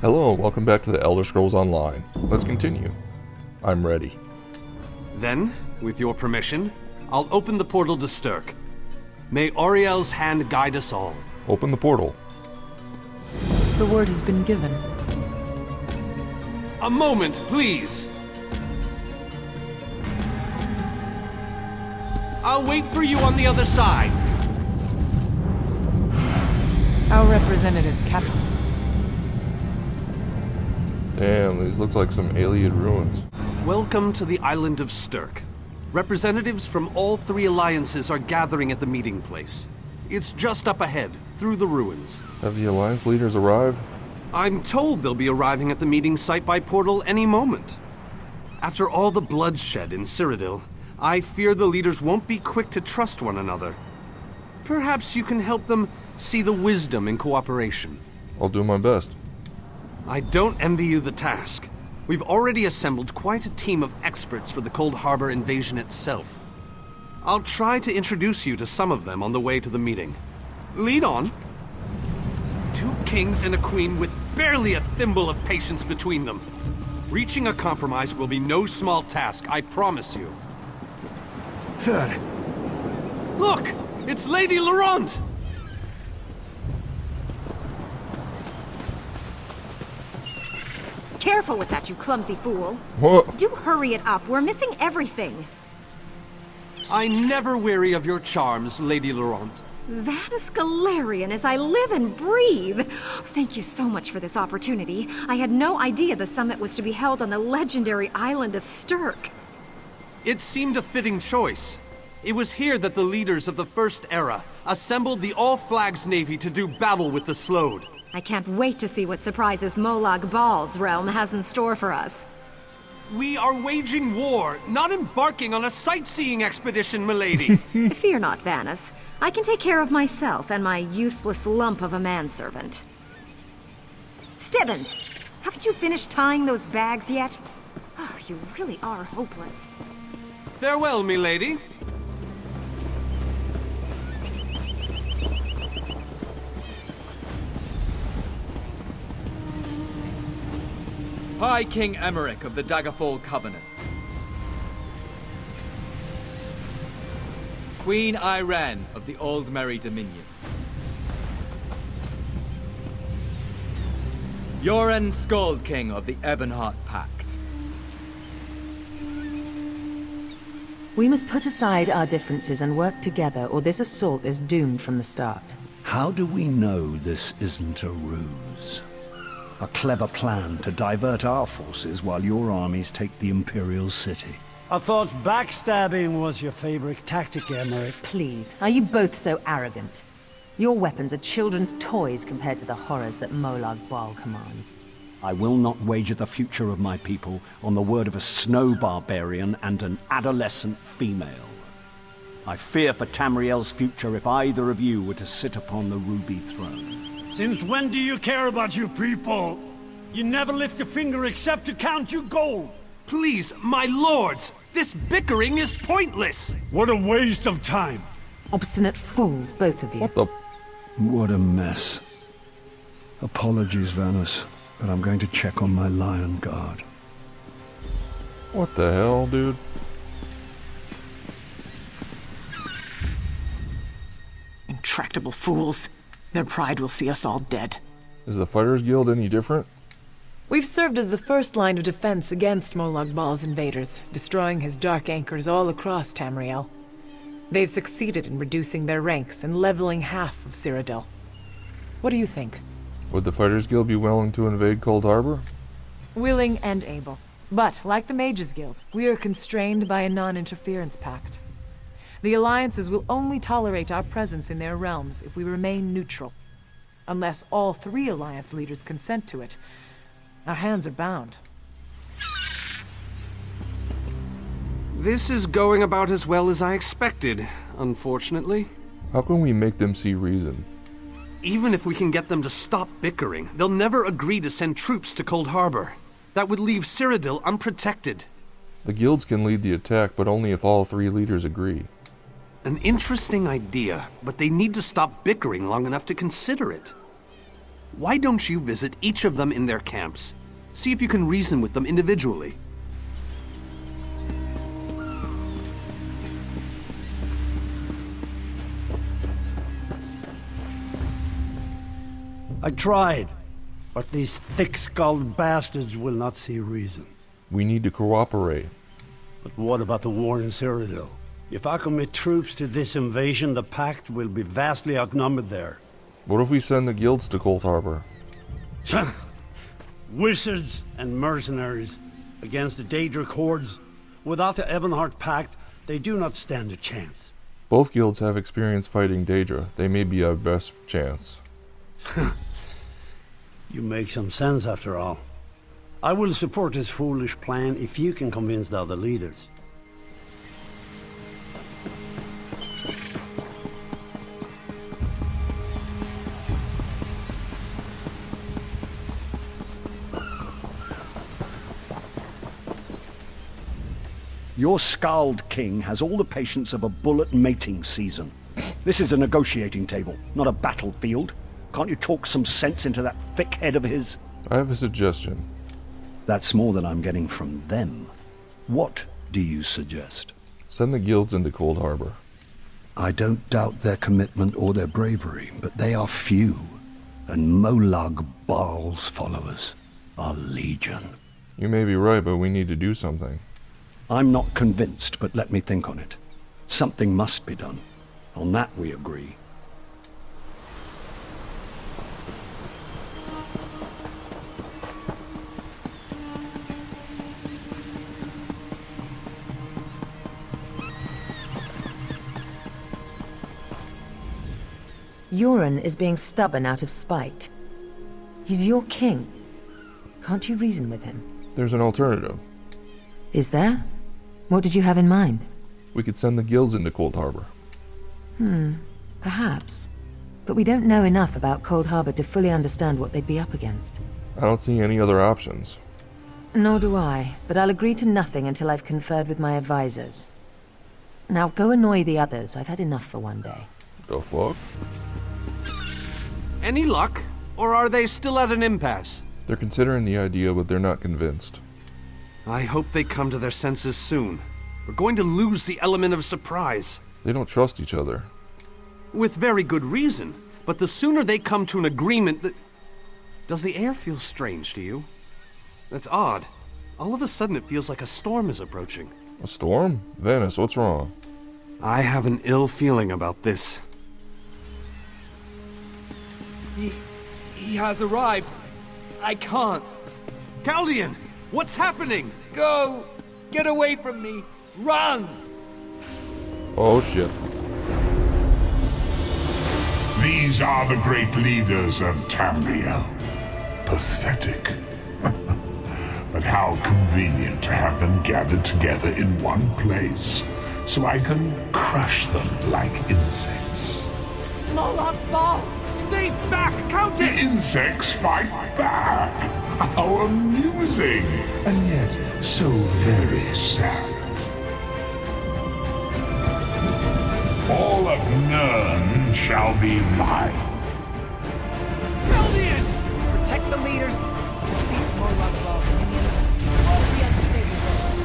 Hello and welcome back to the Elder Scrolls Online. Let's continue. I'm ready. Then, with your permission, I'll open the portal to Stirk. May Auriel's hand guide us all. Open the portal. The word has been given. A moment, please! I'll wait for you on the other side. Our representative, Captain. Damn, these look like some alien ruins. Welcome to the island of Stirk. Representatives from all three alliances are gathering at the meeting place. It's just up ahead, through the ruins. Have the Alliance leaders arrived? I'm told they'll be arriving at the meeting site by portal any moment. After all the bloodshed in Cyrodiil, I fear the leaders won't be quick to trust one another. Perhaps you can help them see the wisdom in cooperation. I'll do my best. I don't envy you the task. We've already assembled quite a team of experts for the Cold Harbor invasion itself. I'll try to introduce you to some of them on the way to the meeting. Lead on. 2 kings and a queen with barely a thimble of patience between them. Reaching a compromise will be no small task, I promise you. Third. Look! It's Lady Laurent! Careful with that, you clumsy fool. What? Do hurry it up. We're missing everything. I never weary of your charms, Lady Laurent. Vanus Galarian as I live and breathe. Thank you so much for this opportunity. I had no idea the summit was to be held on the legendary island of Stirk. It seemed a fitting choice. It was here that the leaders of the First Era assembled the All-Flags Navy to do battle with the Slode. I can't wait to see what surprises Molag Bal's realm has in store for us. We are waging war, not embarking on a sightseeing expedition, milady. Fear not, Vanus. I can take care of myself and my useless lump of a manservant. Stibbins, haven't you finished tying those bags yet? Oh, you really are hopeless. Farewell, milady. High King Emmerich of the Daggerfall Covenant. Queen Irene of the Old Merry Dominion. Yoren Skald King of the Ebonheart Pact. We must put aside our differences and work together, or this assault is doomed from the start. How do we know this isn't a ruse? A clever plan to divert our forces while your armies take the Imperial City. I thought backstabbing was your favorite tactic, Emmerich. Please, are you both so arrogant? Your weapons are children's toys compared to the horrors that Molag Bal commands. I will not wager the future of my people on the word of a snow barbarian and an adolescent female. I fear for Tamriel's future if either of you were to sit upon the Ruby Throne. Since when do you care about your people? You never lift a finger except to count your gold. Please, my lords, this bickering is pointless. What a waste of time. Obstinate fools, both of you. What the? What a mess. Apologies, Vanus, but I'm going to check on my lion guard. What the hell, dude? Intractable fools. Their pride will see us all dead. Is the Fighters Guild any different? We've served as the first line of defense against Molag Bal's invaders, destroying his dark anchors all across Tamriel. They've succeeded in reducing their ranks and leveling half of Cyrodiil. What do you think? Would the Fighters Guild be willing to invade Cold Harbor? Willing and able. But, like the Mages Guild, we are constrained by a non-interference pact. The alliances will only tolerate our presence in their realms if we remain neutral. Unless all 3 alliance leaders consent to it, our hands are bound. This is going about as well as I expected, unfortunately. How can we make them see reason? Even if we can get them to stop bickering, they'll never agree to send troops to Cold Harbor. That would leave Cyrodiil unprotected. The guilds can lead the attack, but only if all 3 leaders agree. An interesting idea, but they need to stop bickering long enough to consider it. Why don't you visit each of them in their camps? See if you can reason with them individually. I tried, but these thick-skulled bastards will not see reason. We need to cooperate. But what about the war in Cyrodiil? If I commit troops to this invasion, the Pact will be vastly outnumbered there. What if we send the guilds to Cold Harbor? Wizards and mercenaries against the Daedric hordes. Without the Ebonheart Pact, they do not stand a chance. Both guilds have experience fighting Daedra. They may be our best chance. You make some sense after all. I will support this foolish plan if you can convince the other leaders. Your scald king has all the patience of a bull at mating season. This is a negotiating table, not a battlefield. Can't you talk some sense into that thick head of his? I have a suggestion. That's more than I'm getting from them. What do you suggest? Send the guilds into Cold Harbor. I don't doubt their commitment or their bravery, but they are few, and Molag Baal's followers are legion. You may be right, but we need to do something. I'm not convinced, but let me think on it. Something must be done. On that we agree. Euron is being stubborn out of spite. He's your king. Can't you reason with him? There's an alternative. Is there? What did you have in mind? We could send the guilds into Cold Harbor. Perhaps. But we don't know enough about Cold Harbor to fully understand what they'd be up against. I don't see any other options. Nor do I, but I'll agree to nothing until I've conferred with my advisors. Now go annoy the others. I've had enough for one day. The fuck? Any luck? Or are they still at an impasse? They're considering the idea, but they're not convinced. I hope they come to their senses soon. We're going to lose the element of surprise. They don't trust each other. With very good reason. But the sooner they come to an agreement that... Does the air feel strange to you? That's odd. All of a sudden it feels like a storm is approaching. A storm? Venice, what's wrong? I have an ill feeling about this. He has arrived. I can't. Caldian! What's happening? Go! Get away from me! Run! Oh shit. These are the great leaders of Tamriel. Pathetic. But how convenient to have them gathered together in one place, so I can crush them like insects. Molag Bal! Stay back, The Countess! insects fight back! How amusing! And yet, so very sad. All of Nirn shall be mine. Caldian! Protect the leaders. Defeat Molag Bal's minions. All the unstable ones.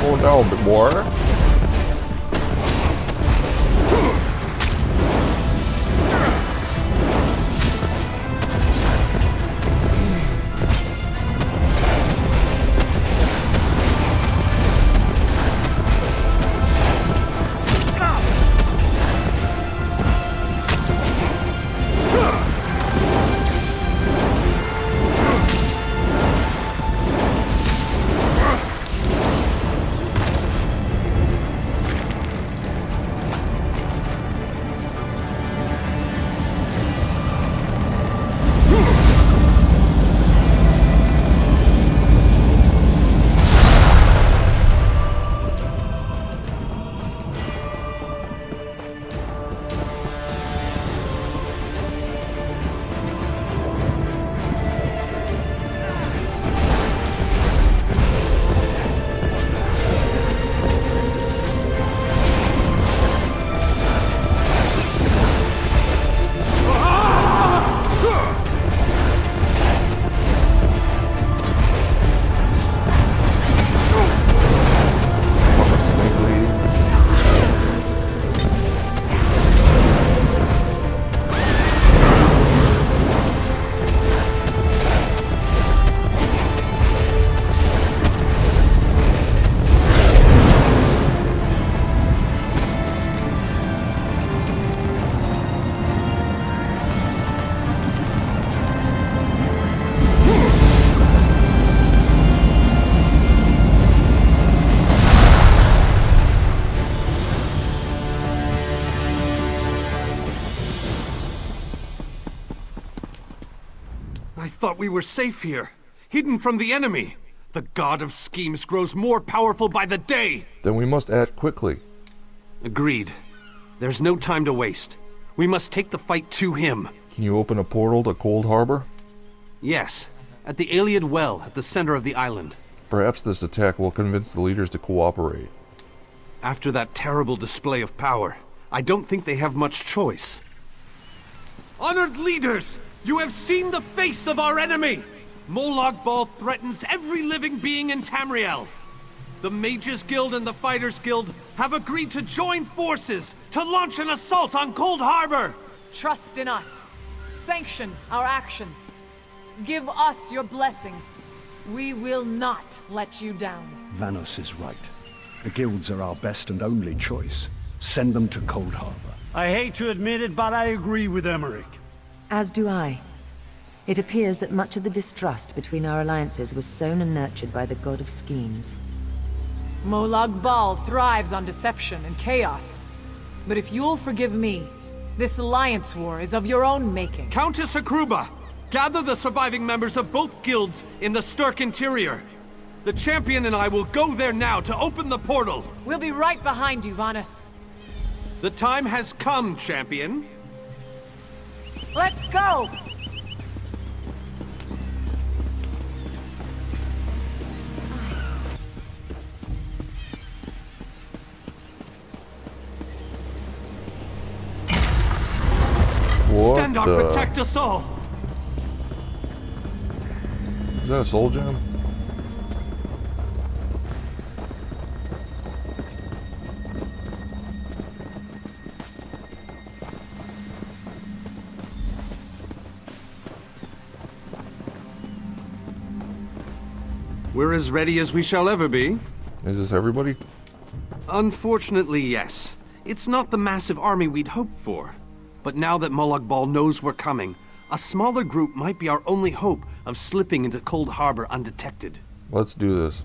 Slow down a bit more. I thought we were safe here, hidden from the enemy. The god of schemes grows more powerful by the day. Then we must act quickly. Agreed. There's no time to waste. We must take the fight to him. Can you open a portal to Cold Harbor? Yes, at the Iliad Well at the center of the island. Perhaps this attack will convince the leaders to cooperate. After that terrible display of power, I don't think they have much choice. Honored leaders, you have seen the face of our enemy! Molag Bal threatens every living being in Tamriel. The Mages Guild and the Fighters Guild have agreed to join forces to launch an assault on Cold Harbor! Trust in us. Sanction our actions. Give us your blessings. We will not let you down. Vanos is right. The guilds are our best and only choice. Send them to Cold Harbor. I hate to admit it, but I agree with Emmerich. As do I. It appears that much of the distrust between our alliances was sown and nurtured by the god of schemes. Molag Bal thrives on deception and chaos. But if you'll forgive me, this alliance war is of your own making. Countess Akruba, gather the surviving members of both guilds in the Sturk interior. The champion and I will go there now to open the portal. We'll be right behind you, Vanus. The time has come, champion. Let's go! What Stand the? protect us all! Is that a soul gem? We're as ready as we shall ever be. Is this everybody? Unfortunately, yes. It's not the massive army we'd hoped for. But now that Molag Bal knows we're coming, a smaller group might be our only hope of slipping into Cold Harbor undetected. Let's do this.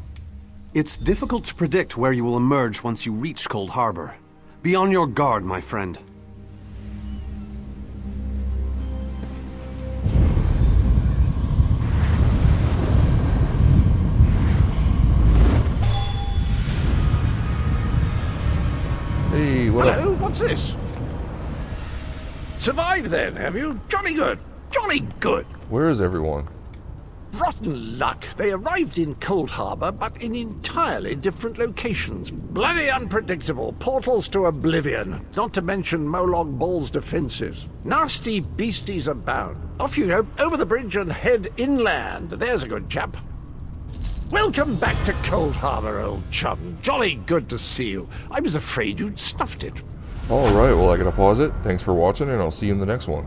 It's difficult to predict where you will emerge once you reach Cold Harbor. Be on your guard, my friend. Hey, what Hello, up? what's this? Survived then, have you? Jolly good. Jolly good. Where is everyone? Rotten luck. They arrived in Cold Harbor, but in entirely different locations. Bloody unpredictable. Portals to oblivion. Not to mention Molag Bal's defenses. Nasty beasties abound. Off you go, over the bridge and head inland. There's a good chap. Welcome back to Cold Harbor, old chum. Jolly good to see you. I was afraid you'd snuffed it. Alright, well I gotta pause it. Thanks for watching and I'll see you in the next one.